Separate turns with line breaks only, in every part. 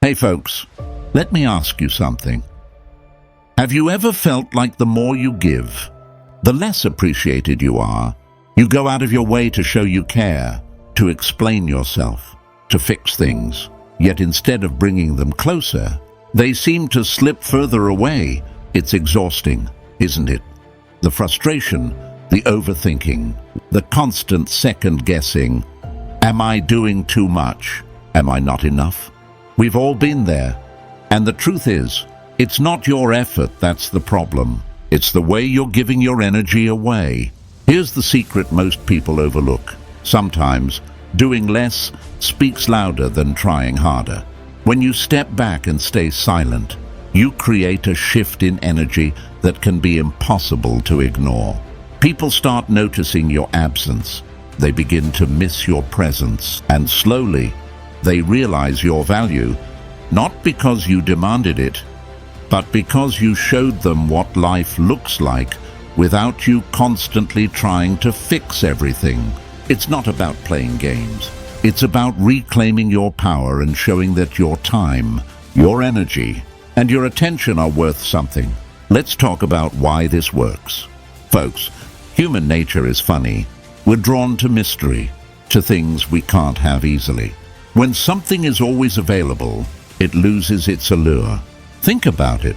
Hey folks, let me ask you something. Have you ever felt like the more you give, the less appreciated you are? You go out of your way to show you care, to explain yourself, to fix things, yet instead of bringing them closer, they seem to slip further away. It's exhausting, isn't it? The frustration, the overthinking, the constant second-guessing. Am I doing too much? Am I not enough? We've all been there. And the truth is, it's not your effort that's the problem. It's the way you're giving your energy away. Here's the secret most people overlook. Sometimes, doing less speaks louder than trying harder. When you step back and stay silent, you create a shift in energy that can be impossible to ignore. People start noticing your absence. They begin to miss your presence, and slowly, they realize your value, not because you demanded it, but because you showed them what life looks like without you constantly trying to fix everything. It's not about playing games. It's about reclaiming your power and showing that your time, your energy, and your attention are worth something. Let's talk about why this works. Folks, human nature is funny. We're drawn to mystery, to things we can't have easily. When something is always available, it loses its allure. Think about it.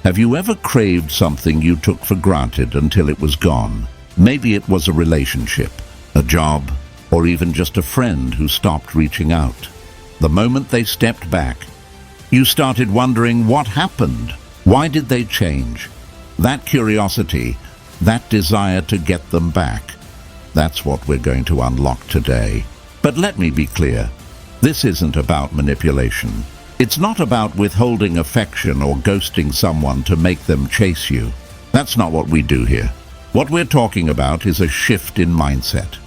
Have you ever craved something you took for granted until it was gone? Maybe it was a relationship, a job, or even just a friend who stopped reaching out. The moment they stepped back, you started wondering what happened. Why did they change? That curiosity, that desire to get them back, that's what we're going to unlock today. But let me be clear. This isn't about manipulation. It's not about withholding affection or ghosting someone to make them chase you. That's not what we do here. What we're talking about is a shift in mindset,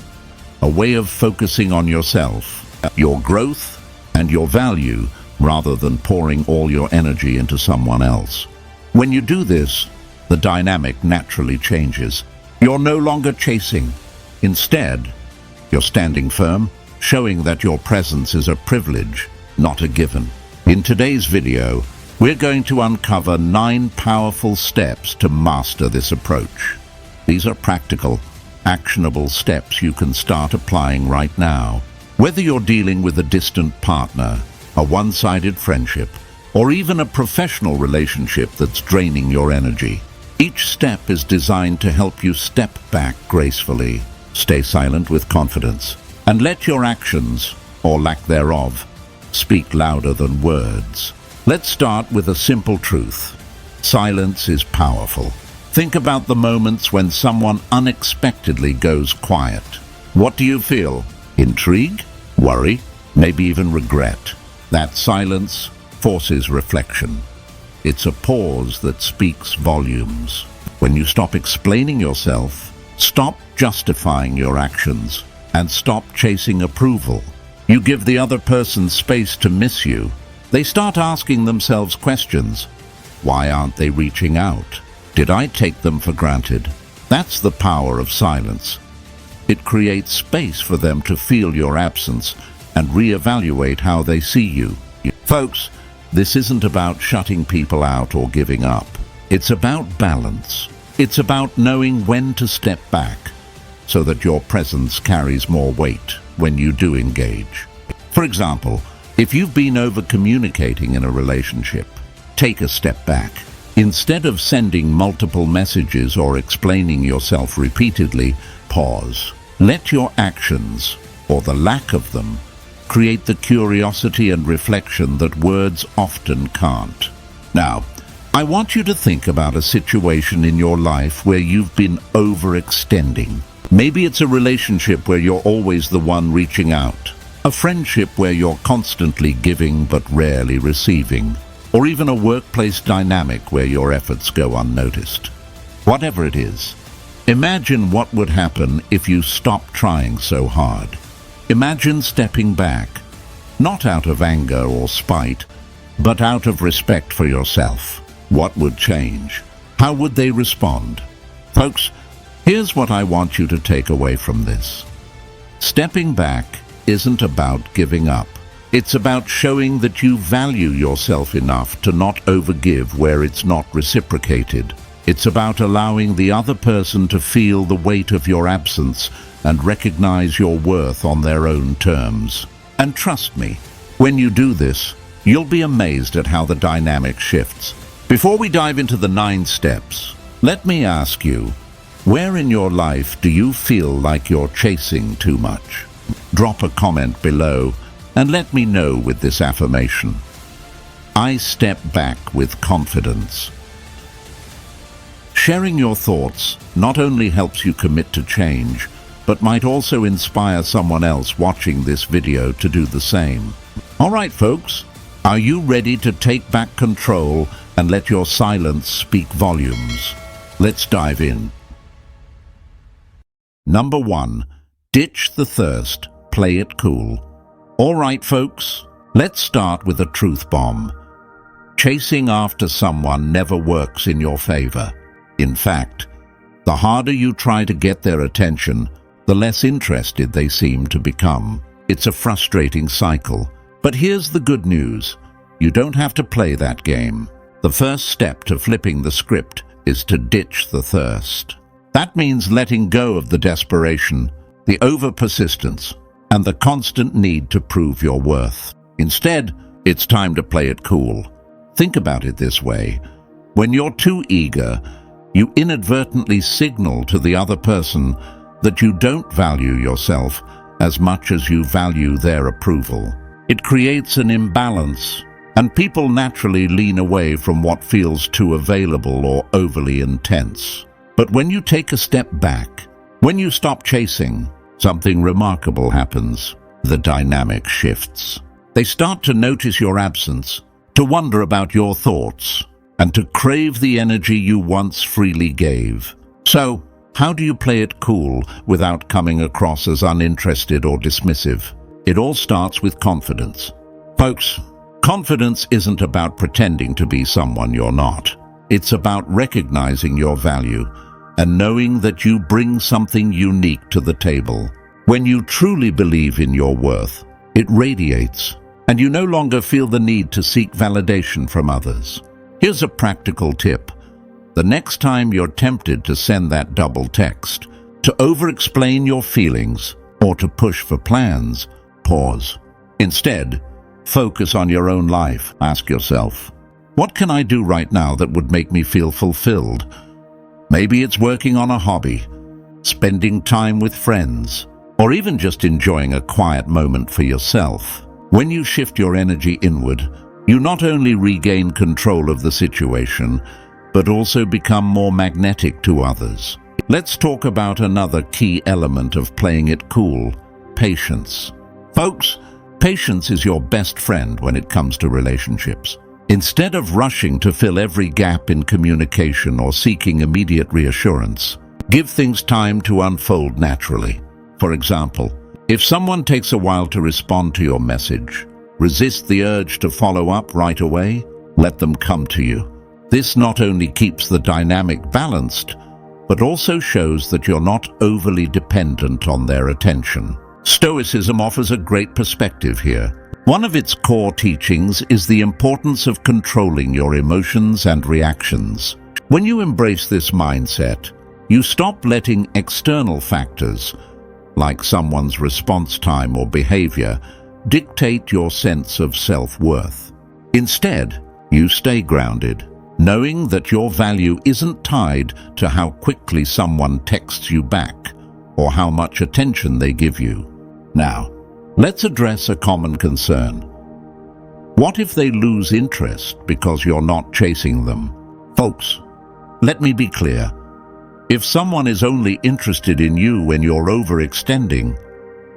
a way of focusing on yourself, your growth, and your value, rather than pouring all your energy into someone else. When you do this, the dynamic naturally changes. You're no longer chasing. Instead, you're standing firm, showing that your presence is a privilege, not a given. In today's video, we're going to uncover 9 powerful steps to master this approach. These are practical, actionable steps you can start applying right now. Whether you're dealing with a distant partner, a one-sided friendship, or even a professional relationship that's draining your energy, each step is designed to help you step back gracefully, stay silent with confidence, and let your actions, or lack thereof, speak louder than words. Let's start with a simple truth. Silence is powerful. Think about the moments when someone unexpectedly goes quiet. What do you feel? Intrigue? Worry? Maybe even regret? That silence forces reflection. It's a pause that speaks volumes. When you stop explaining yourself, stop justifying your actions, and stop chasing approval, you give the other person space to miss you. They start asking themselves questions. Why aren't they reaching out? Did I take them for granted? That's the power of silence. It creates space for them to feel your absence and reevaluate how they see you. Folks, this isn't about shutting people out or giving up. It's about balance. It's about knowing when to step back, so that your presence carries more weight when you do engage. For example, if you've been over-communicating in a relationship, take a step back. Instead of sending multiple messages or explaining yourself repeatedly, pause. Let your actions, or the lack of them, create the curiosity and reflection that words often can't. Now, I want you to think about a situation in your life where you've been overextending. Maybe it's a relationship where you're always the one reaching out, a friendship where you're constantly giving but rarely receiving, or even a workplace dynamic where your efforts go unnoticed. Whatever it is, imagine what would happen if you stopped trying so hard. Imagine stepping back, not out of anger or spite, but out of respect for yourself. What would change? How would they respond? Folks, here's what I want you to take away from this. Stepping back isn't about giving up. It's about showing that you value yourself enough to not overgive where it's not reciprocated. It's about allowing the other person to feel the weight of your absence and recognize your worth on their own terms. And trust me, when you do this, you'll be amazed at how the dynamic shifts. Before we dive into the 9 steps, let me ask you, where in your life do you feel like you're chasing too much? Drop a comment below and let me know with this affirmation. I step back with confidence. Sharing your thoughts not only helps you commit to change, but might also inspire someone else watching this video to do the same. All right, folks, are you ready to take back control and let your silence speak volumes? Let's dive in. Number 1, ditch the thirst, play it cool. All right, folks, let's start with a truth bomb. Chasing after someone never works in your favor. In fact, the harder you try to get their attention, the less interested they seem to become. It's a frustrating cycle. But here's the good news. You don't have to play that game. The first step to flipping the script is to ditch the thirst. That means letting go of the desperation, the over-persistence, and the constant need to prove your worth. Instead, it's time to play it cool. Think about it this way. When you're too eager, you inadvertently signal to the other person that you don't value yourself as much as you value their approval. It creates an imbalance, and people naturally lean away from what feels too available or overly intense. But when you take a step back, when you stop chasing, something remarkable happens. The dynamic shifts. They start to notice your absence, to wonder about your thoughts, and to crave the energy you once freely gave. So, how do you play it cool without coming across as uninterested or dismissive? It all starts with confidence. Folks, confidence isn't about pretending to be someone you're not. It's about recognizing your value and knowing that you bring something unique to the table. When you truly believe in your worth, it radiates, and you no longer feel the need to seek validation from others. Here's a practical tip. The next time you're tempted to send that double text, to over-explain your feelings, or to push for plans, pause. Instead, focus on your own life. Ask yourself, what can I do right now that would make me feel fulfilled? Maybe it's working on a hobby, spending time with friends, or even just enjoying a quiet moment for yourself. When you shift your energy inward, you not only regain control of the situation, but also become more magnetic to others. Let's talk about another key element of playing it cool: patience. Folks, patience is your best friend when it comes to relationships. Instead of rushing to fill every gap in communication or seeking immediate reassurance, give things time to unfold naturally. For example, if someone takes a while to respond to your message, resist the urge to follow up right away. Let them come to you. This not only keeps the dynamic balanced, but also shows that you're not overly dependent on their attention. Stoicism offers a great perspective here. One of its core teachings is the importance of controlling your emotions and reactions. When you embrace this mindset, you stop letting external factors, like someone's response time or behavior, dictate your sense of self-worth. Instead, you stay grounded, knowing that your value isn't tied to how quickly someone texts you back or how much attention they give you. Now, let's address a common concern. What if they lose interest because you're not chasing them? Folks, let me be clear. If someone is only interested in you when you're overextending,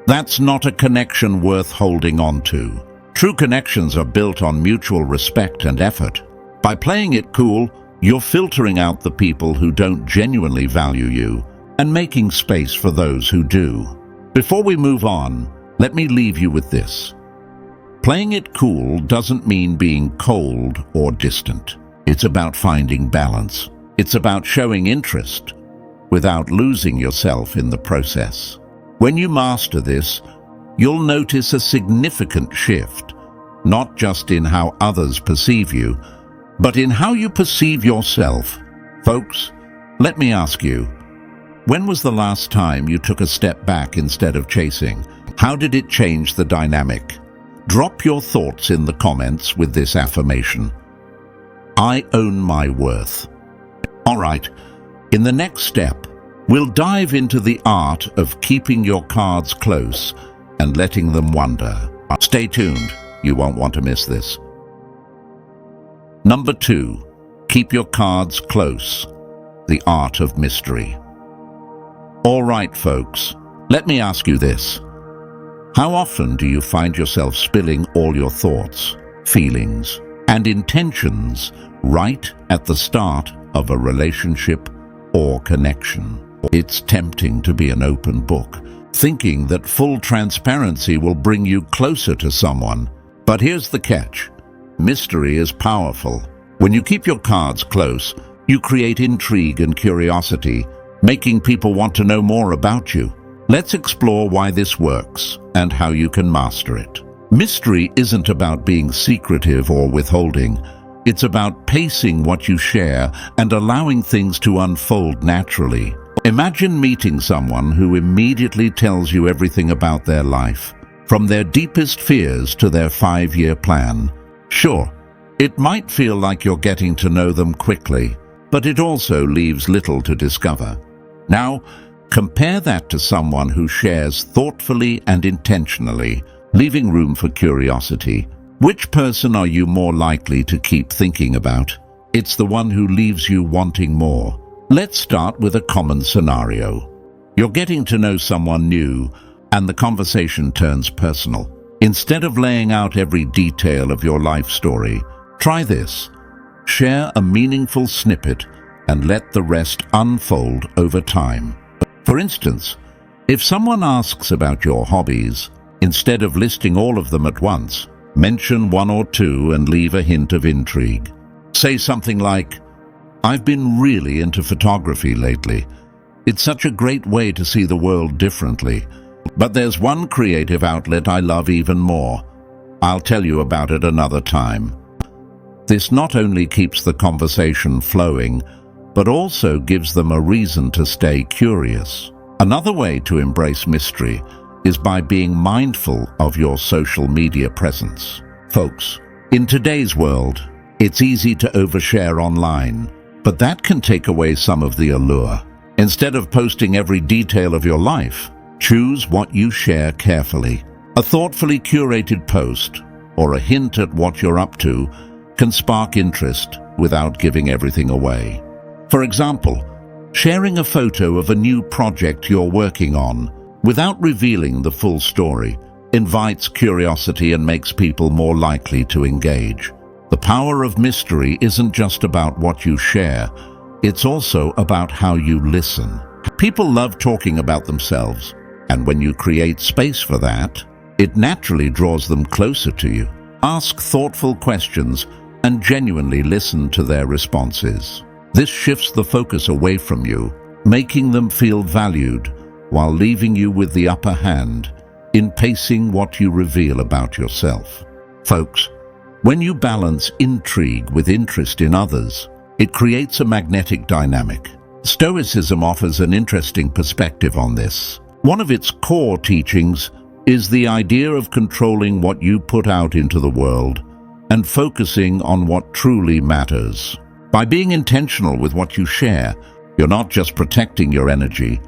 that's not a connection worth holding on to. True connections are built on mutual respect and effort. By playing it cool, you're filtering out the people who don't genuinely value you and making space for those who do. Before we move on, let me leave you with this. Playing it cool doesn't mean being cold or distant. It's about finding balance. It's about showing interest without losing yourself in the process. When you master this, you'll notice a significant shift, not just in how others perceive you, but in how you perceive yourself. Folks, let me ask you, when was the last time you took a step back instead of chasing? How did it change the dynamic? Drop your thoughts in the comments with this affirmation. I own my worth. All right, in the next step, we'll dive into the art of keeping your cards close and letting them wander. Stay tuned, you won't want to miss this. Number 2, keep your cards close. The art of mystery. All right, folks, let me ask you this. How often do you find yourself spilling all your thoughts, feelings, and intentions right at the start of a relationship or connection? It's tempting to be an open book, thinking that full transparency will bring you closer to someone. But here's the catch. Mystery is powerful. When you keep your cards close, you create intrigue and curiosity, making people want to know more about you. Let's explore why this works and how you can master it. Mystery isn't about being secretive or withholding. It's about pacing what you share and allowing things to unfold naturally. Imagine meeting someone who immediately tells you everything about their life, from their deepest fears to their 5-year plan. Sure, it might feel like you're getting to know them quickly, but it also leaves little to discover. Now, compare that to someone who shares thoughtfully and intentionally, leaving room for curiosity. Which person are you more likely to keep thinking about? It's the one who leaves you wanting more. Let's start with a common scenario. You're getting to know someone new, and the conversation turns personal. Instead of laying out every detail of your life story, try this. Share a meaningful snippet and let the rest unfold over time. For instance, if someone asks about your hobbies, instead of listing all of them at once, mention 1 or 2 and leave a hint of intrigue. Say something like, I've been really into photography lately. It's such a great way to see the world differently. But there's one creative outlet I love even more. I'll tell you about it another time. This not only keeps the conversation flowing, but also gives them a reason to stay curious. Another way to embrace mystery is by being mindful of your social media presence. Folks, in today's world, it's easy to overshare online, but that can take away some of the allure. Instead of posting every detail of your life, choose what you share carefully. A thoughtfully curated post, or a hint at what you're up to, can spark interest without giving everything away. For example, sharing a photo of a new project you're working on without revealing the full story invites curiosity and makes people more likely to engage. The power of mystery isn't just about what you share, it's also about how you listen. People love talking about themselves, and when you create space for that, it naturally draws them closer to you. Ask thoughtful questions and genuinely listen to their responses. This shifts the focus away from you, making them feel valued while leaving you with the upper hand in pacing what you reveal about yourself. Folks, when you balance intrigue with interest in others, it creates a magnetic dynamic. Stoicism offers an interesting perspective on this. One of its core teachings is the idea of controlling what you put out into the world and focusing on what truly matters. By being intentional with what you share, you're not just protecting your energy,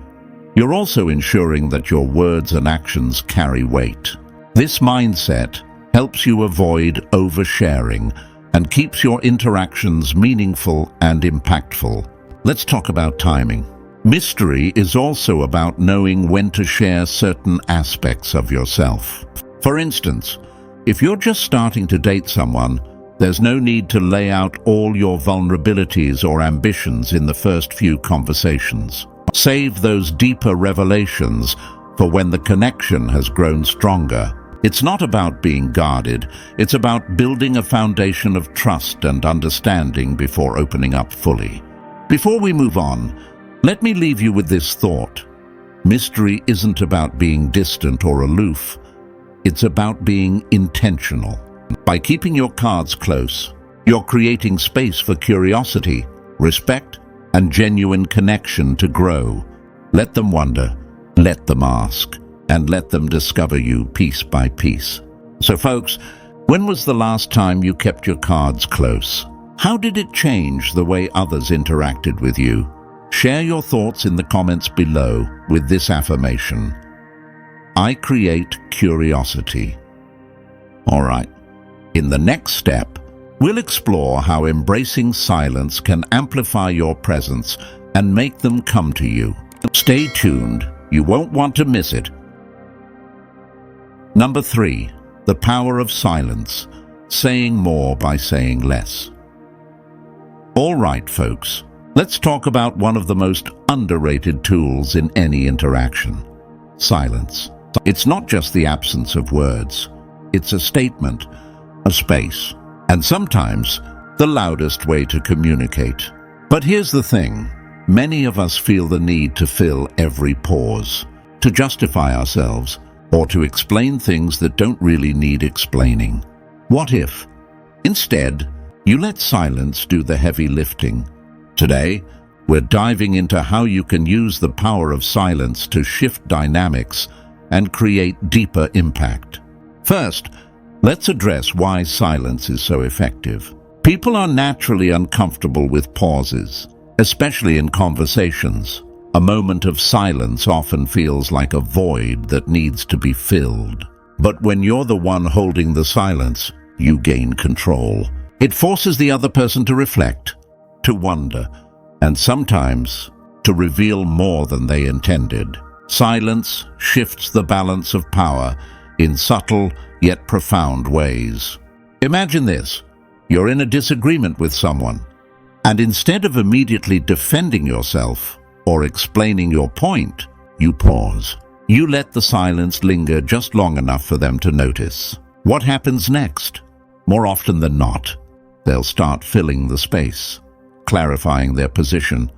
you're also ensuring that your words and actions carry weight. This mindset helps you avoid oversharing and keeps your interactions meaningful and impactful. Let's talk about timing. Mystery is also about knowing when to share certain aspects of yourself. For instance, if you're just starting to date someone, there's no need to lay out all your vulnerabilities or ambitions in the first few conversations. Save those deeper revelations for when the connection has grown stronger. It's not about being guarded, it's about building a foundation of trust and understanding before opening up fully. Before we move on, let me leave you with this thought. Mystery isn't about being distant or aloof, it's about being intentional. By keeping your cards close, you're creating space for curiosity, respect, and genuine connection to grow. Let them wonder, let them ask, and let them discover you piece by piece. So folks, when was the last time you kept your cards close? How did it change the way others interacted with you? Share your thoughts in the comments below with this affirmation: I create curiosity. All right, in the next step, we'll explore how embracing silence can amplify your presence and make them come to you. Stay tuned, you won't want to miss it. Number 3, the power of silence, saying more by saying less. All right, folks, let's talk about one of the most underrated tools in any interaction: silence. It's not just the absence of words. It's a statement, a space, and sometimes the loudest way to communicate. But here's the thing. Many of us feel the need to fill every pause, to justify ourselves, or to explain things that don't really need explaining. What if, instead, you let silence do the heavy lifting? Today, we're diving into how you can use the power of silence to shift dynamics and create deeper impact. First, let's address why silence is so effective. People are naturally uncomfortable with pauses, especially in conversations. A moment of silence often feels like a void that needs to be filled. But when you're the one holding the silence, you gain control. It forces the other person to reflect, to wonder, and sometimes to reveal more than they intended. Silence shifts the balance of power in subtle yet profound ways. Imagine this. You're in a disagreement with someone, and instead of immediately defending yourself or explaining your point, you pause. You let the silence linger just long enough for them to notice. What happens next? More often than not, they'll start filling the space, clarifying their position,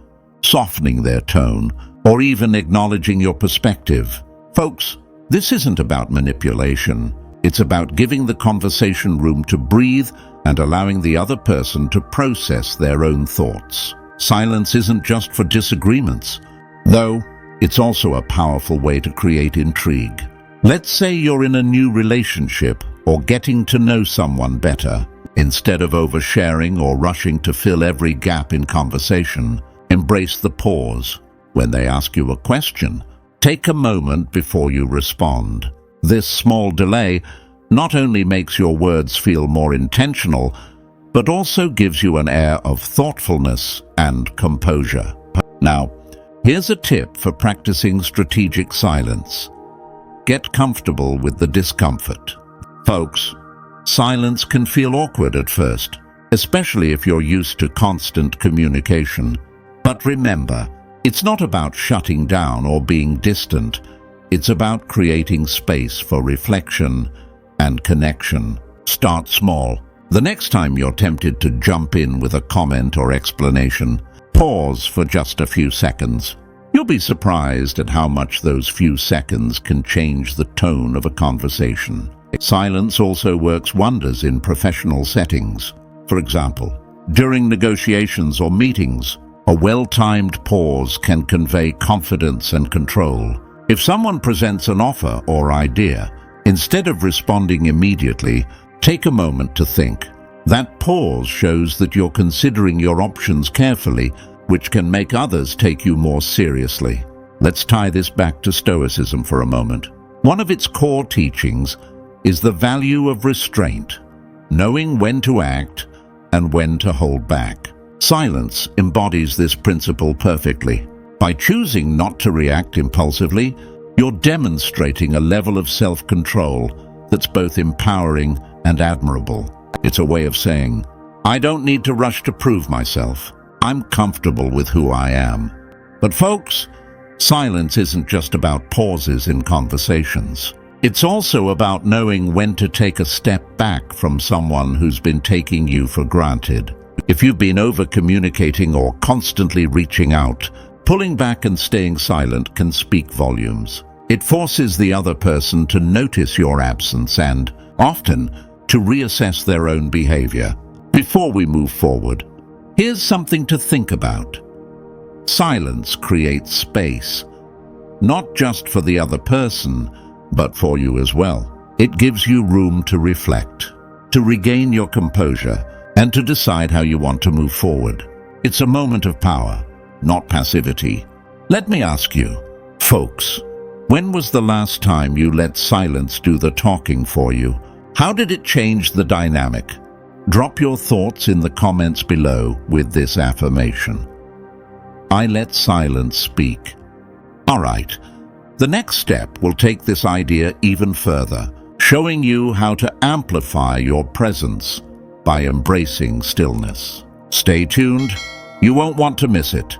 softening their tone, or even acknowledging your perspective. Folks, this isn't about manipulation. It's about giving the conversation room to breathe and allowing the other person to process their own thoughts. Silence isn't just for disagreements, though it's also a powerful way to create intrigue. Let's say you're in a new relationship or getting to know someone better. Instead of oversharing or rushing to fill every gap in conversation, embrace the pause. When they ask you a question, take a moment before you respond. This small delay not only makes your words feel more intentional, but also gives you an air of thoughtfulness and composure. Now, here's a tip for practicing strategic silence. Get comfortable with the discomfort. Folks, silence can feel awkward at first, especially if you're used to constant communication. But remember, it's not about shutting down or being distant. It's about creating space for reflection and connection. Start small. The next time you're tempted to jump in with a comment or explanation, pause for just a few seconds. You'll be surprised at how much those few seconds can change the tone of a conversation. Silence also works wonders in professional settings. For example, during negotiations or meetings, a well-timed pause can convey confidence and control. If someone presents an offer or idea, instead of responding immediately, take a moment to think. That pause shows that you're considering your options carefully, which can make others take you more seriously. Let's tie this back to Stoicism for a moment. One of its core teachings is the value of restraint, knowing when to act and when to hold back. Silence embodies this principle perfectly. By choosing not to react impulsively, you're demonstrating a level of self-control that's both empowering and admirable. It's a way of saying, I don't need to rush to prove myself. I'm comfortable with who I am. But folks, silence isn't just about pauses in conversations. It's also about knowing when to take a step back from someone who's been taking you for granted. If you've been over-communicating or constantly reaching out, pulling back and staying silent can speak volumes. It forces the other person to notice your absence and, often, to reassess their own behavior. Before we move forward, here's something to think about. Silence creates space, not just for the other person, but for you as well. It gives you room to reflect, to regain your composure, and to decide how you want to move forward. It's a moment of power, not passivity. Let me ask you, folks, when was the last time you let silence do the talking for you? How did it change the dynamic? Drop your thoughts in the comments below with this affirmation. I let silence speak. All right, the next step will take this idea even further, showing you how to amplify your presence by embracing stillness. Stay tuned, you won't want to miss it.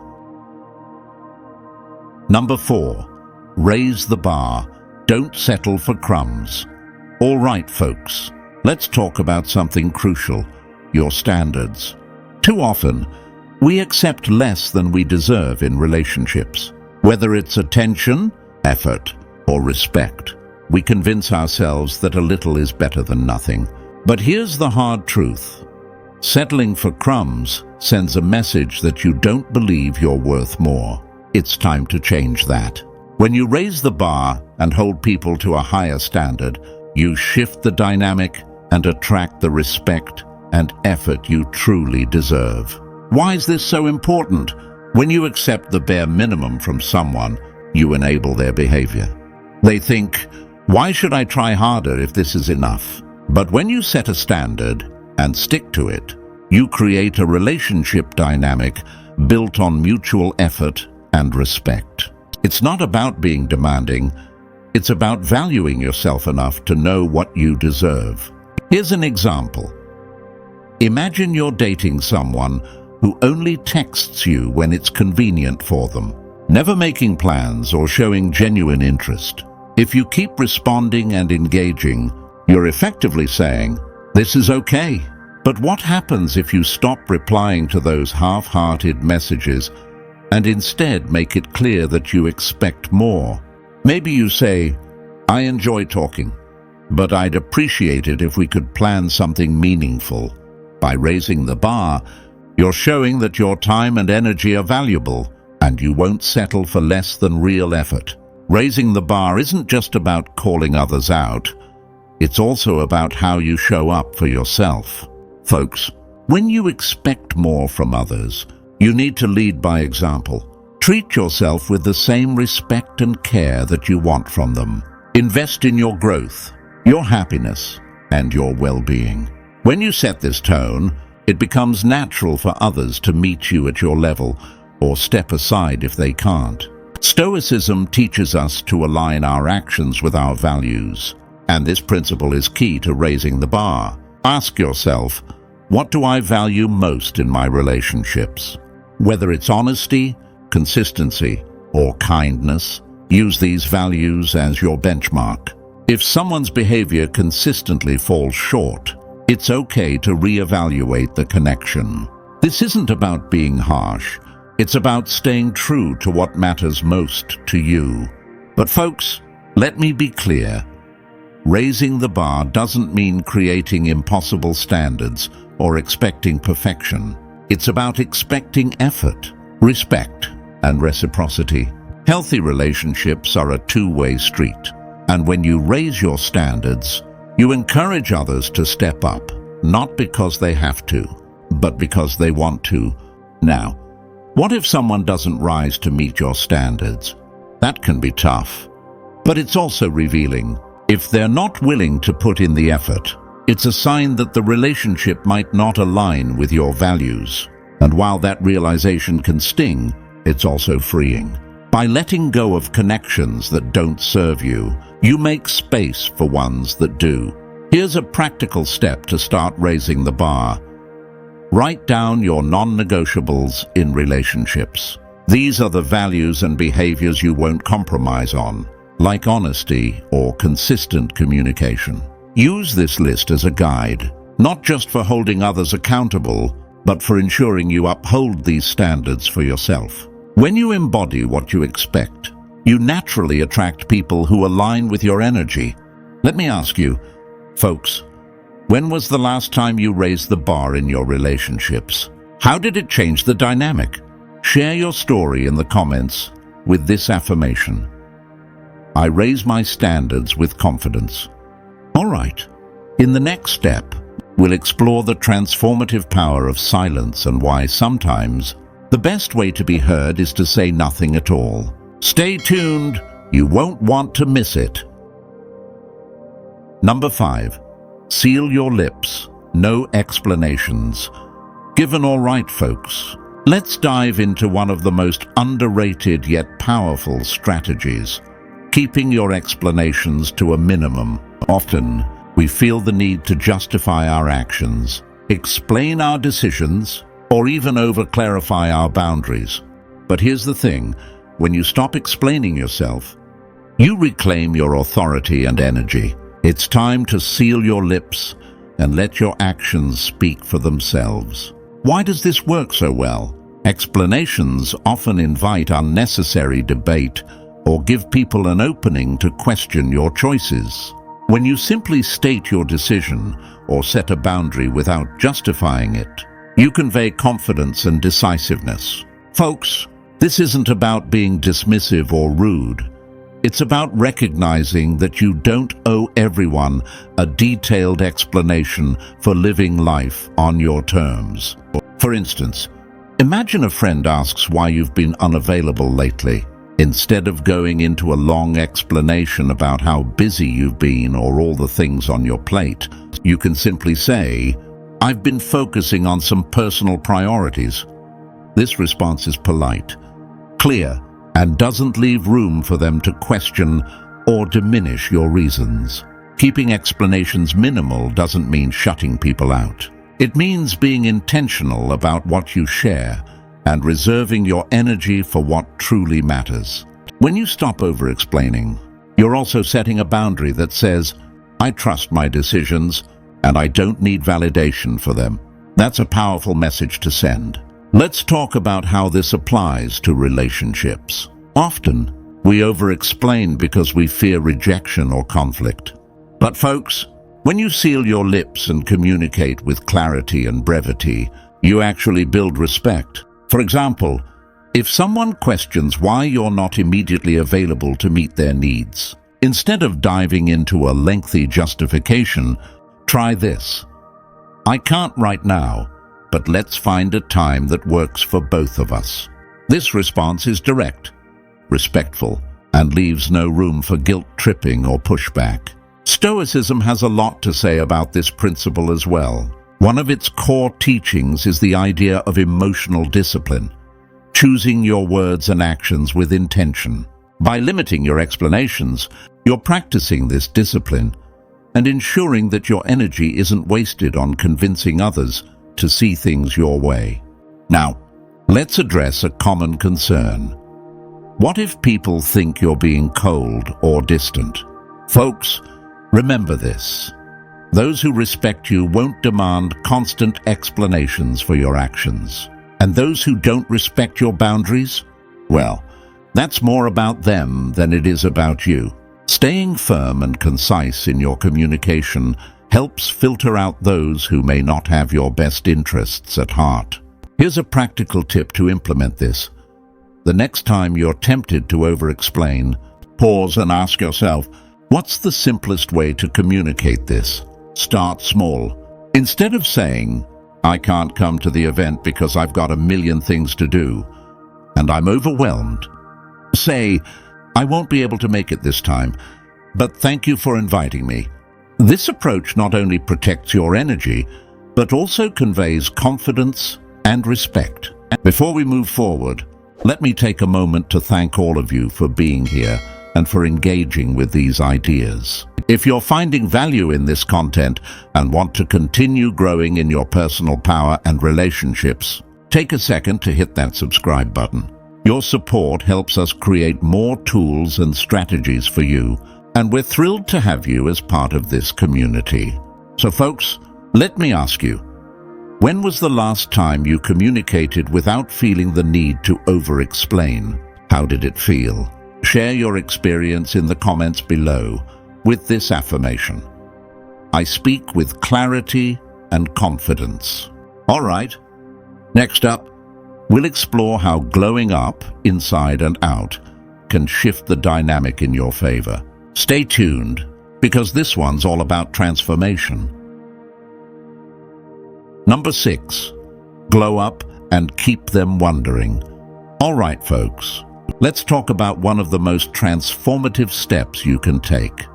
Number 4. Raise the bar. Don't settle for crumbs. All right, folks, let's talk about something crucial, your standards. Too often, we accept less than we deserve in relationships. Whether it's attention, effort, or respect, we convince ourselves that a little is better than nothing. But here's the hard truth. Settling for crumbs sends a message that you don't believe you're worth more. It's time to change that. When you raise the bar and hold people to a higher standard, you shift the dynamic and attract the respect and effort you truly deserve. Why is this so important? When you accept the bare minimum from someone, you enable their behavior. They think, why should I try harder if this is enough? But when you set a standard and stick to it, you create a relationship dynamic built on mutual effort and respect. It's not about being demanding, it's about valuing yourself enough to know what you deserve. Here's an example. Imagine you're dating someone who only texts you when it's convenient for them, never making plans or showing genuine interest. If you keep responding and engaging, you're effectively saying, this is okay. But what happens if you stop replying to those half-hearted messages and instead make it clear that you expect more? Maybe you say, I enjoy talking, but I'd appreciate it if we could plan something meaningful. By raising the bar, you're showing that your time and energy are valuable, and you won't settle for less than real effort. Raising the bar isn't just about calling others out, it's also about how you show up for yourself. Folks, when you expect more from others, you need to lead by example. Treat yourself with the same respect and care that you want from them. Invest in your growth, your happiness, and your well-being. When you set this tone, it becomes natural for others to meet you at your level or step aside if they can't. Stoicism teaches us to align our actions with our values, and this principle is key to raising the bar. Ask yourself, what do I value most in my relationships? Whether it's honesty, consistency, or kindness, use these values as your benchmark. If someone's behavior consistently falls short, it's okay to reevaluate the connection. This isn't about being harsh. It's about staying true to what matters most to you. But folks, let me be clear. Raising the bar doesn't mean creating impossible standards or expecting perfection. It's about expecting effort, respect, and reciprocity. Healthy relationships are a two-way street, and when you raise your standards, you encourage others to step up, not because they have to, but because they want to. Now, what if someone doesn't rise to meet your standards? That can be tough, but it's also revealing. If they're not willing to put in the effort, it's a sign that the relationship might not align with your values. And while that realization can sting, it's also freeing. By letting go of connections that don't serve you, you make space for ones that do. Here's a practical step to start raising the bar. Write down your non-negotiables in relationships. These are the values and behaviors you won't compromise on, like honesty or consistent communication. Use this list as a guide, not just for holding others accountable, but for ensuring you uphold these standards for yourself. When you embody what you expect, You naturally attract people who align with your energy. Let me ask you, folks, when was the last time you raised the bar in your relationships? How did it change the dynamic? Share your story in the comments with this affirmation: I raise my standards with confidence. All right, in the next step, we'll explore the transformative power of silence and why sometimes the best way to be heard is to say nothing at all. Stay tuned, you won't want to miss it. Number 5. Seal your lips. No explanations. Given all right, folks. Let's dive into one of the most underrated yet powerful strategies: keeping your explanations to a minimum. Often, we feel the need to justify our actions, explain our decisions, or even over-clarify our boundaries. But here's the thing: when you stop explaining yourself, you reclaim your authority and energy. It's time to seal your lips and let your actions speak for themselves. Why does this work so well? Explanations often invite unnecessary debate or give people an opening to question your choices. When you simply state your decision or set a boundary without justifying it, you convey confidence and decisiveness. Folks, this isn't about being dismissive or rude. It's about recognizing that you don't owe everyone a detailed explanation for living life on your terms. For instance, imagine a friend asks why you've been unavailable lately. Instead of going into a long explanation about how busy you've been or all the things on your plate, you can simply say, "I've been focusing on some personal priorities." This response is polite, clear, and doesn't leave room for them to question or diminish your reasons. Keeping explanations minimal doesn't mean shutting people out. It means being intentional about what you share and reserving your energy for what truly matters. When you stop over-explaining, you're also setting a boundary that says, "I trust my decisions and I don't need validation for them." That's a powerful message to send. Let's talk about how this applies to relationships. Often, we over-explain because we fear rejection or conflict. But folks, when you seal your lips and communicate with clarity and brevity, you actually build respect. For example, if someone questions why you're not immediately available to meet their needs, instead of diving into a lengthy justification, try this: "I can't right now, but let's find a time that works for both of us." This response is direct, respectful, and leaves no room for guilt-tripping or pushback. Stoicism has a lot to say about this principle as well. One of its core teachings is the idea of emotional discipline, choosing your words and actions with intention. By limiting your explanations, you're practicing this discipline and ensuring that your energy isn't wasted on convincing others to see things your way. Now, let's address a common concern. What if people think you're being cold or distant? Folks, remember this. Those who respect you won't demand constant explanations for your actions. And those who don't respect your boundaries? Well, that's more about them than it is about you. Staying firm and concise in your communication helps filter out those who may not have your best interests at heart. Here's a practical tip to implement this. The next time you're tempted to over-explain, pause and ask yourself, what's the simplest way to communicate this? Start small. Instead of saying, "I can't come to the event because I've got a million things to do, and I'm overwhelmed," say, "I won't be able to make it this time, but thank you for inviting me." This approach not only protects your energy, but also conveys confidence and respect. Before we move forward, let me take a moment to thank all of you for being here and for engaging with these ideas. If you're finding value in this content and want to continue growing in your personal power and relationships, take a second to hit that subscribe button. Your support helps us create more tools and strategies for you, and we're thrilled to have you as part of this community. So folks, let me ask you, when was the last time you communicated without feeling the need to over-explain? How did it feel? share your experience in the comments below with this affirmation. I speak with clarity and confidence. All right, next up, we'll explore how glowing up, inside and out, can shift the dynamic in your favor. Stay tuned, because this one's all about transformation. Number 6, glow up and keep them wondering. All right, folks, let's talk about one of the most transformative steps you can take,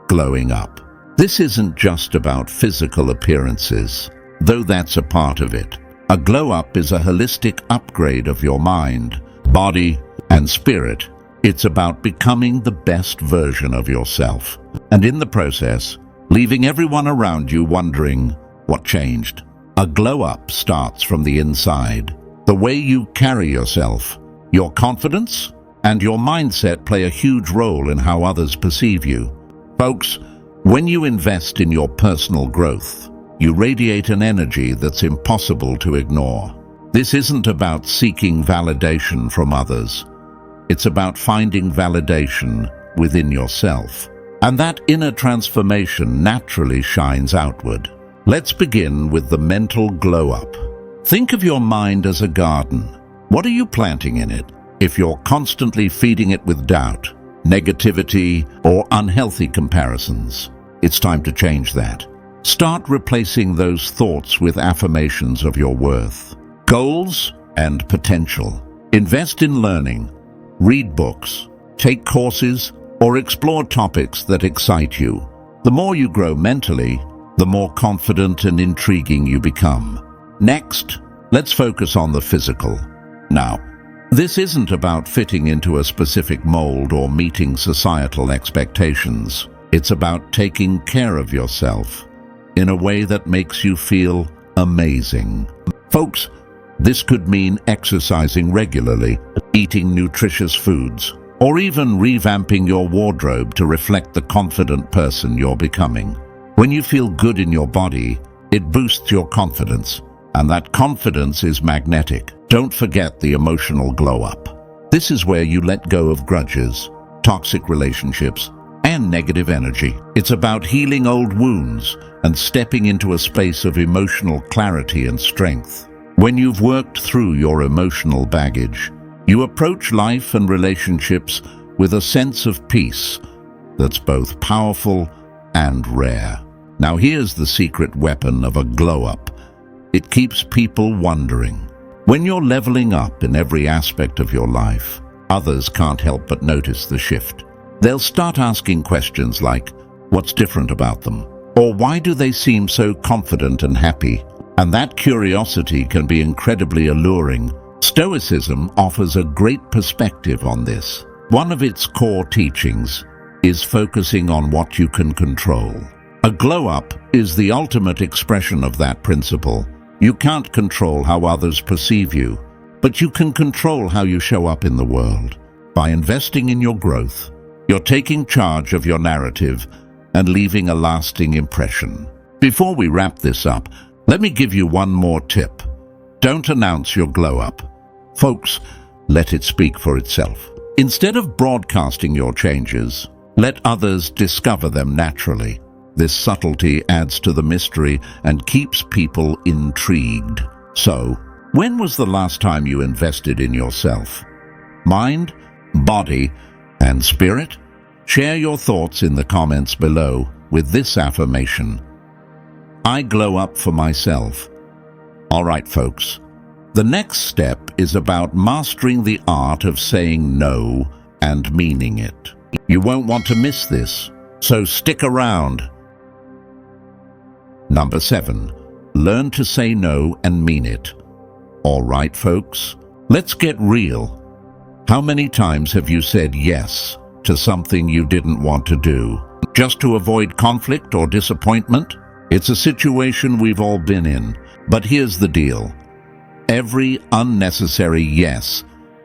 glowing up. This isn't just about physical appearances, though that's a part of it. A glow up is a holistic upgrade of your mind, body, and spirit. It's about becoming the best version of yourself, and in the process, leaving everyone around you wondering what changed. A glow up starts from the inside. The way you carry yourself, your confidence, and your mindset play a huge role in how others perceive you. Folks, when you invest in your personal growth, you radiate an energy that's impossible to ignore. This isn't about seeking validation from others. It's about finding validation within yourself. And that inner transformation naturally shines outward. Let's begin with the mental glow up. Think of your mind as a garden. What are you planting in it? If you're constantly feeding it with doubt, negativity, or unhealthy comparisons, it's time to change that. Start replacing those thoughts with affirmations of your worth, goals, and potential. Invest in learning, read books, take courses, or explore topics that excite you. The more you grow mentally, the more confident and intriguing you become. Next, let's focus on the physical. Now, this isn't about fitting into a specific mold or meeting societal expectations. It's about taking care of yourself in a way that makes you feel amazing. Folks, this could mean exercising regularly, eating nutritious foods, or even revamping your wardrobe to reflect the confident person you're becoming. When you feel good in your body, it boosts your confidence, and that confidence is magnetic. Don't forget the emotional glow up. This is where you let go of grudges, toxic relationships, and negative energy. It's about healing old wounds and stepping into a space of emotional clarity and strength. When you've worked through your emotional baggage, you approach life and relationships with a sense of peace that's both powerful and rare. Now here's the secret weapon of a glow-up. It keeps people wondering. When you're leveling up in every aspect of your life, others can't help but notice the shift. They'll start asking questions like, what's different about them? Or why do they seem so confident and happy? And that curiosity can be incredibly alluring. Stoicism offers a great perspective on this. One of its core teachings is focusing on what you can control. A glow-up is the ultimate expression of that principle. You can't control how others perceive you, but you can control how you show up in the world. By investing in your growth, you're taking charge of your narrative and leaving a lasting impression. Before we wrap this up, let me give you one more tip. Don't announce your glow-up. Folks, let it speak for itself. Instead of broadcasting your changes, let others discover them naturally. This subtlety adds to the mystery and keeps people intrigued. So, when was the last time you invested in yourself? Mind, body, and spirit? Share your thoughts in the comments below with this affirmation. I glow up for myself. All right, folks. The next step is about mastering the art of saying no and meaning it. You won't want to miss this, so stick around. Number 7, learn to say no and mean it. All right, folks, let's get real. How many times have you said yes to something you didn't want to do, just to avoid conflict or disappointment? It's a situation we've all been in, but here's the deal. Every unnecessary yes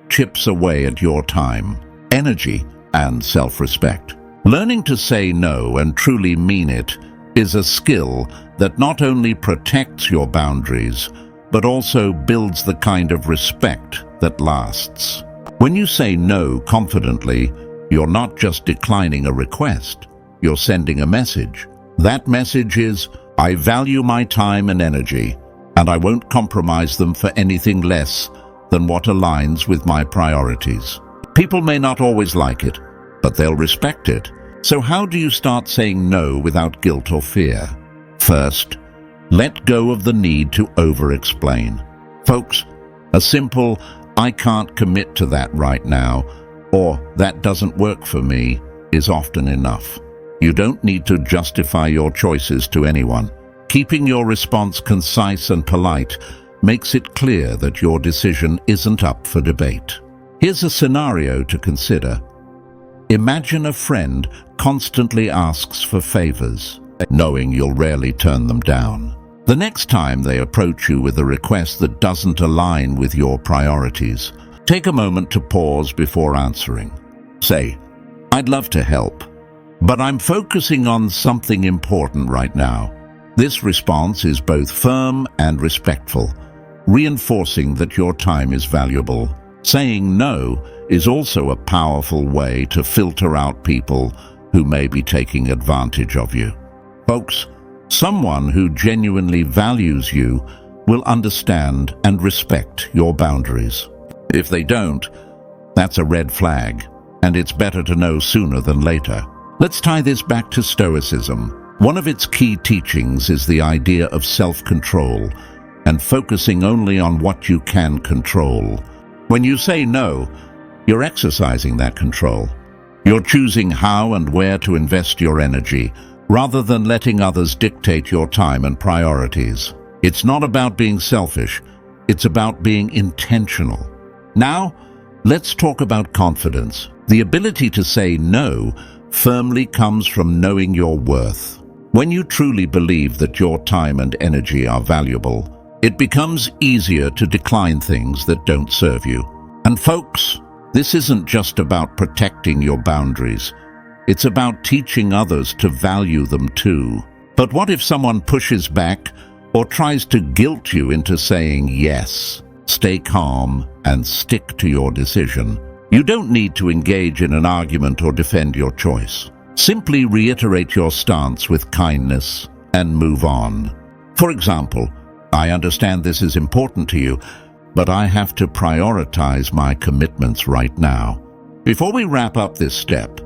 chips away at your time, energy, and self-respect. Learning to say no and truly mean it is a skill that not only protects your boundaries, but also builds the kind of respect that lasts. When you say no confidently, You're not just declining a request, you're sending a message. That message is, I value my time and energy, and I won't compromise them for anything less than what aligns with my priorities. People may not always like it, but they'll respect it. So how do you start saying no without guilt or fear? First, let go of the need to over-explain. Folks, a simple, I can't commit to that right now, or that doesn't work for me, is often enough. You don't need to justify your choices to anyone. Keeping your response concise and polite makes it clear that your decision isn't up for debate. Here's a scenario to consider. Imagine a friend constantly asks for favors, knowing you'll rarely turn them down. The next time they approach you with a request that doesn't align with your priorities, take a moment to pause before answering. Say, I'd love to help, but I'm focusing on something important right now. This response is both firm and respectful, reinforcing that your time is valuable. Saying no is also a powerful way to filter out people who may be taking advantage of you. Folks, someone who genuinely values you will understand and respect your boundaries. If they don't, that's a red flag, and it's better to know sooner than later. Let's tie this back to Stoicism. One of its key teachings is the idea of self-control and focusing only on what you can control. When you say no, you're exercising that control. You're choosing how and where to invest your energy, rather than letting others dictate your time and priorities. It's not about being selfish, it's about being intentional. Now, let's talk about confidence. The ability to say no firmly comes from knowing your worth. When you truly believe that your time and energy are valuable, it becomes easier to decline things that don't serve you. And folks, this isn't just about protecting your boundaries. It's about teaching others to value them too. But what if someone pushes back or tries to guilt you into saying yes? Stay calm and stick to your decision. You don't need to engage in an argument or defend your choice. Simply reiterate your stance with kindness and move on. For example, I understand this is important to you, but I have to prioritize my commitments right now. Before we wrap up this step,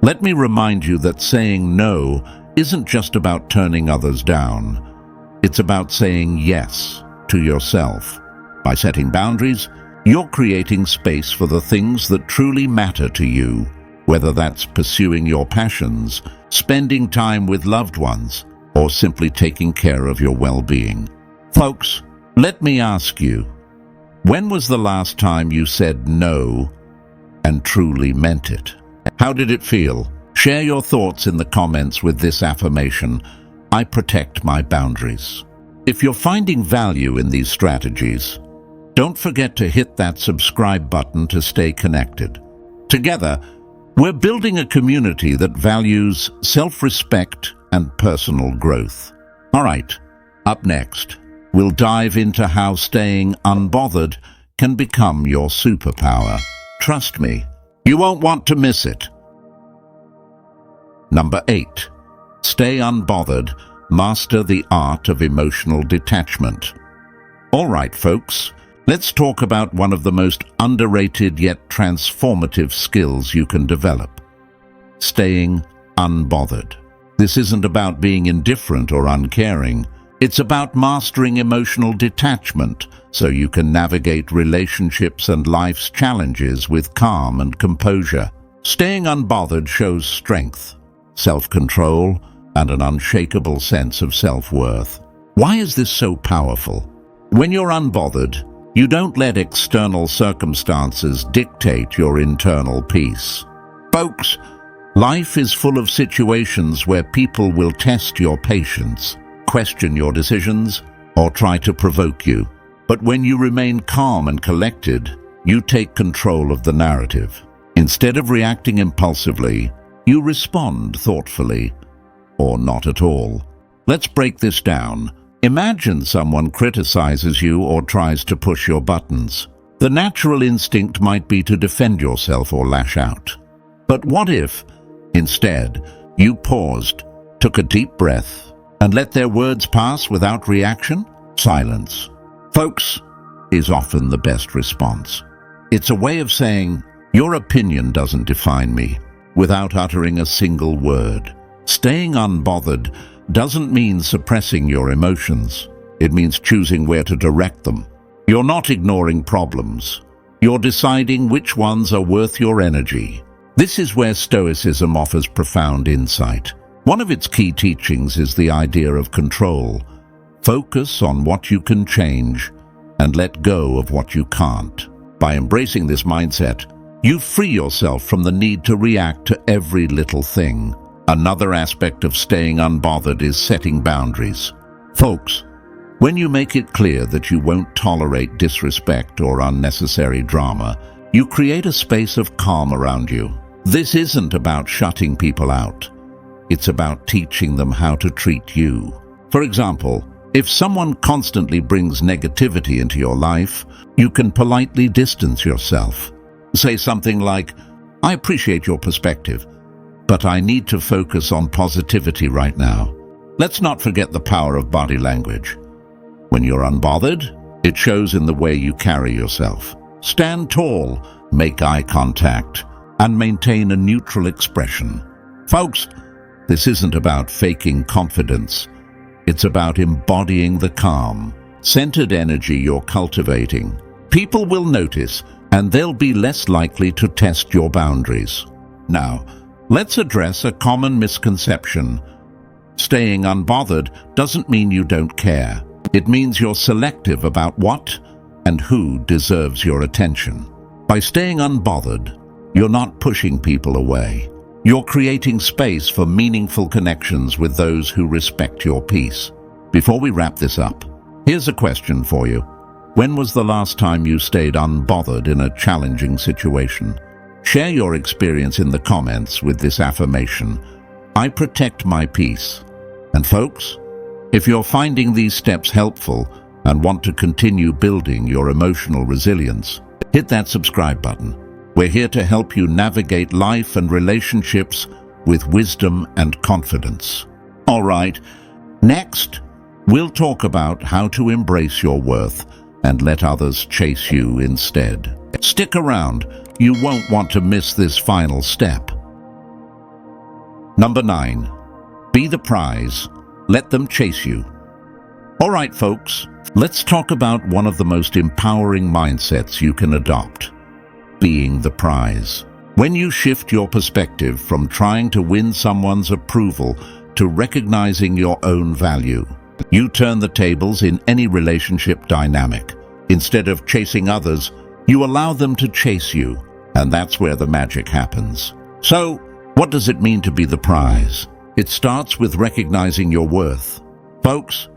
let me remind you that saying no isn't just about turning others down. It's about saying yes to yourself. By setting boundaries, you're creating space for the things that truly matter to you, whether that's pursuing your passions, spending time with loved ones, or simply taking care of your well-being. Folks, let me ask you, when was the last time you said no and truly meant it? How did it feel? Share your thoughts in the comments with this affirmation: I protect my boundaries. If you're finding value in these strategies, don't forget to hit that subscribe button to stay connected. Together, we're building a community that values self-respect and personal growth. All right, up next, we'll dive into how staying unbothered can become your superpower. Trust me, you won't want to miss it. Number 8. Stay unbothered. Master the art of emotional detachment. All right, folks, let's talk about one of the most underrated yet transformative skills you can develop: staying unbothered. This isn't about being indifferent or uncaring. It's about mastering emotional detachment so you can navigate relationships and life's challenges with calm and composure. Staying unbothered shows strength, self-control, and an unshakable sense of self-worth. Why is this so powerful? When you're unbothered, you don't let external circumstances dictate your internal peace. Folks, life is full of situations where people will test your patience, question your decisions, or try to provoke you. But when you remain calm and collected, you take control of the narrative. Instead of reacting impulsively, you respond thoughtfully, or not at all. Let's break this down. Imagine someone criticizes you or tries to push your buttons. The natural instinct might be to defend yourself or lash out. But what if, instead, you paused, took a deep breath, and let their words pass without reaction? Silence, folks, is often the best response. It's a way of saying, your opinion doesn't define me, without uttering a single word. Staying unbothered doesn't mean suppressing your emotions. It means choosing where to direct them. You're not ignoring problems. You're deciding which ones are worth your energy. This is where Stoicism offers profound insight. One of its key teachings is the idea of control. Focus on what you can change and let go of what you can't. By embracing this mindset, you free yourself from the need to react to every little thing. Another aspect of staying unbothered is setting boundaries. Folks, when you make it clear that you won't tolerate disrespect or unnecessary drama, you create a space of calm around you. This isn't about shutting people out. It's about teaching them how to treat you. For example, if someone constantly brings negativity into your life, you can politely distance yourself. Say something like, I appreciate your perspective, but I need to focus on positivity right now. Let's not forget the power of body language. When you're unbothered, it shows in the way you carry yourself. Stand tall, make eye contact, and maintain a neutral expression. Folks, this isn't about faking confidence. It's about embodying the calm, centered energy you're cultivating. People will notice, and they'll be less likely to test your boundaries. Now, let's address a common misconception. Staying unbothered doesn't mean you don't care. It means you're selective about what and who deserves your attention. By staying unbothered, you're not pushing people away. You're creating space for meaningful connections with those who respect your peace. Before we wrap this up, here's a question for you. When was the last time you stayed unbothered in a challenging situation? Share your experience in the comments with this affirmation: I protect my peace. And folks, if you're finding these steps helpful and want to continue building your emotional resilience, hit that subscribe button. We're here to help you navigate life and relationships with wisdom and confidence. All right, next, we'll talk about how to embrace your worth and let others chase you instead. Stick around, you won't want to miss this final step. Number 9, be the prize, let them chase you. All right, folks, let's talk about one of the most empowering mindsets you can adopt: being the prize. When you shift your perspective from trying to win someone's approval to recognizing your own value, you turn the tables in any relationship dynamic. Instead of chasing others, you allow them to chase you, and that's where the magic happens. So, what does it mean to be the prize? It starts with recognizing your worth. Folks,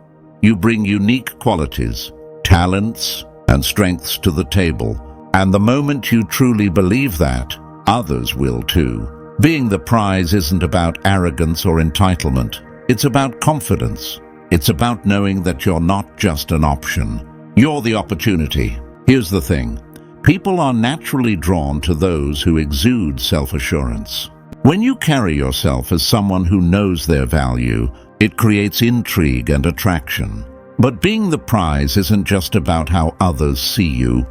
you bring unique qualities, talents, and strengths to the table. And the moment you truly believe that, others will too. Being the prize isn't about arrogance or entitlement. It's about confidence. It's about knowing that you're not just an option. You're the opportunity. Here's the thing. People are naturally drawn to those who exude self-assurance. When you carry yourself as someone who knows their value, it creates intrigue and attraction. But being the prize isn't just about how others see you.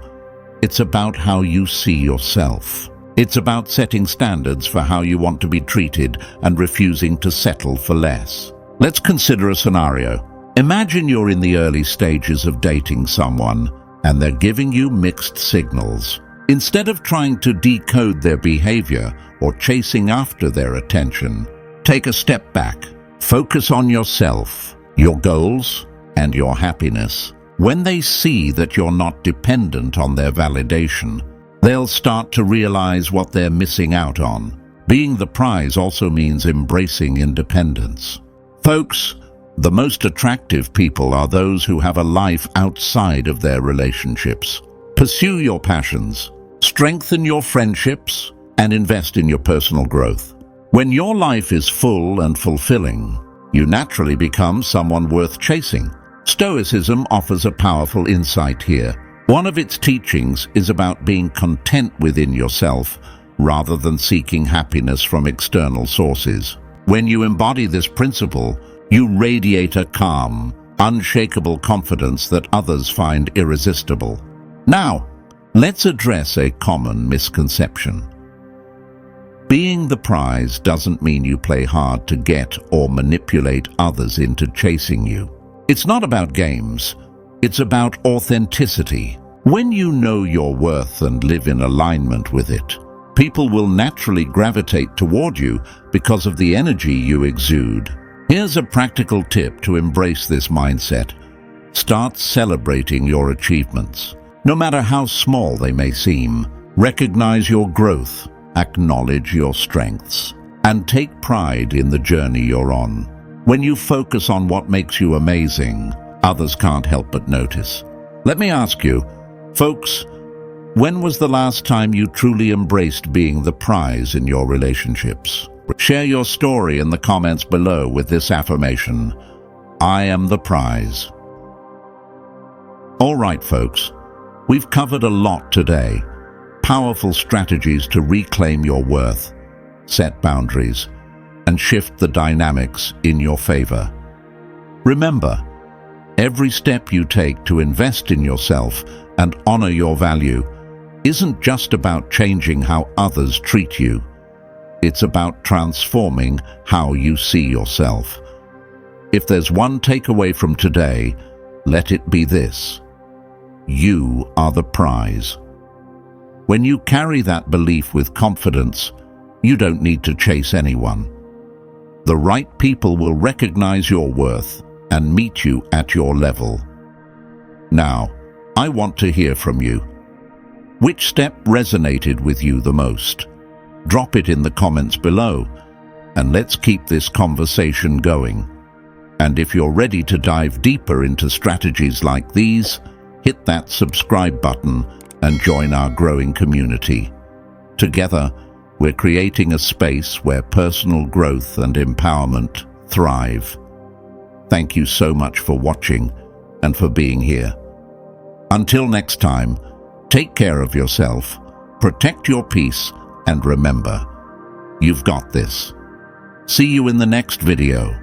It's about how you see yourself. It's about setting standards for how you want to be treated and refusing to settle for less. Let's consider a scenario. Imagine you're in the early stages of dating someone, and they're giving you mixed signals. Instead of trying to decode their behavior or chasing after their attention, take a step back. Focus on yourself, your goals, and your happiness. When they see that you're not dependent on their validation, they'll start to realize what they're missing out on. Being the prize also means embracing independence. Folks, the most attractive people are those who have a life outside of their relationships. Pursue your passions, strengthen your friendships, and invest in your personal growth. When your life is full and fulfilling, you naturally become someone worth chasing. Stoicism offers a powerful insight here. One of its teachings is about being content within yourself rather than seeking happiness from external sources. When you embody this principle, you radiate a calm, unshakable confidence that others find irresistible. Now, let's address a common misconception. Being the prize doesn't mean you play hard to get or manipulate others into chasing you. It's not about games, it's about authenticity. When you know your worth and live in alignment with it, people will naturally gravitate toward you because of the energy you exude. Here's a practical tip to embrace this mindset. Start celebrating your achievements. No matter how small they may seem, recognize your growth, acknowledge your strengths, and take pride in the journey you're on. When you focus on what makes you amazing, others can't help but notice. Let me ask you, folks, when was the last time you truly embraced being the prize in your relationships? Share your story in the comments below with this affirmation: I am the prize. All right, folks, we've covered a lot today. Powerful strategies to reclaim your worth, set boundaries, and shift the dynamics in your favor. Remember, every step you take to invest in yourself and honor your value isn't just about changing how others treat you. It's about transforming how you see yourself. If there's one takeaway from today, let it be this: you are the prize. When you carry that belief with confidence, you don't need to chase anyone. The right people will recognize your worth and meet you at your level. Now, I want to hear from you. Which step resonated with you the most? Drop it in the comments below, and let's keep this conversation going. And if you're ready to dive deeper into strategies like these, hit that subscribe button and join our growing community. Together, we're creating a space where personal growth and empowerment thrive. Thank you so much for watching and for being here. Until next time, take care of yourself, protect your peace, and remember, you've got this. See you in the next video.